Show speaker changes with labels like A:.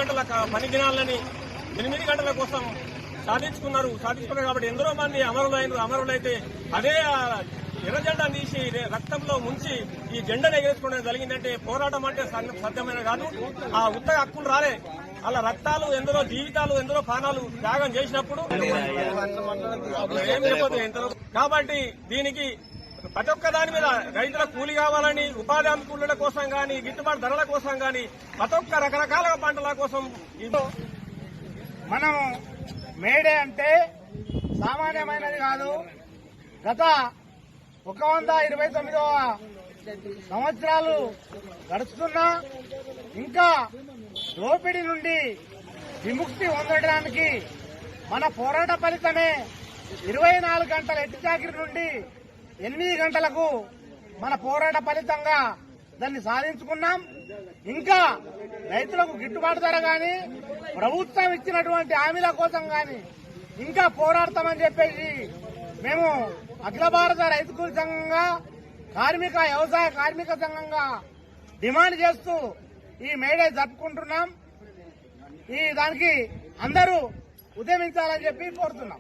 A: గంటల పని దినాలని 8 గంటల కోసం సాధించుకున్నారు కాబట్టి ఎందరో మంది అమరులైతే అదే ఎర్ర జెండా తీసి రక్తంలో ముంచి ఈ జెండాను ఎగరేసుకోవడం జరిగిందంటే పోరాటం అంటే సాధ్యమైన కాదు. ఆ ఉత్తర హక్కులు రాలే, అలా రక్తాలు ఎందరో జీవితాలు ఎందరో ప్రాణాలు త్యాగం చేసినప్పుడు ఏం చెప్పదు. కాబట్టి దీనికి ప్రతి ఒక్క దాని మీద రైతుల కూలి కావాలని, ఉపాధి హామీ కూలీల కోసం గాని, గిట్టుబాటు ధరల కోసం గాని, ప్రతి ఒక్క రకరకాల పంటల కోసం
B: మనం మేడే అంటే సామాన్యమైనది కాదు. గత 129వ సంవత్సరాలు గడుస్తున్నా ఇంకా దోపిడీ నుండి విముక్తి పొందడానికి మన పోరాట ఫలితమే 24 గంటల ఎట్టి చాకిరి నుండి 8 గంటలకు మన పోరాట ఫలితంగా దాన్ని సాధించుకున్నాం. ఇంకా రైతులకు గిట్టుబాటు ధర గాని, ప్రభుత్వం ఇచ్చినటువంటి హామీల కోసం గాని ఇంకా పోరాడతామని చెప్పేసి మేము అఖిల భారత రైతు కూలీ సంఘంగా, వ్యవసాయ కార్మిక సంఘంగా డిమాండ్ చేస్తూ ఈ మేడే జరుపుకుంటున్నాం. దానికి అందరూ ఉద్యమించాలని చెప్పి కోరుతున్నాం.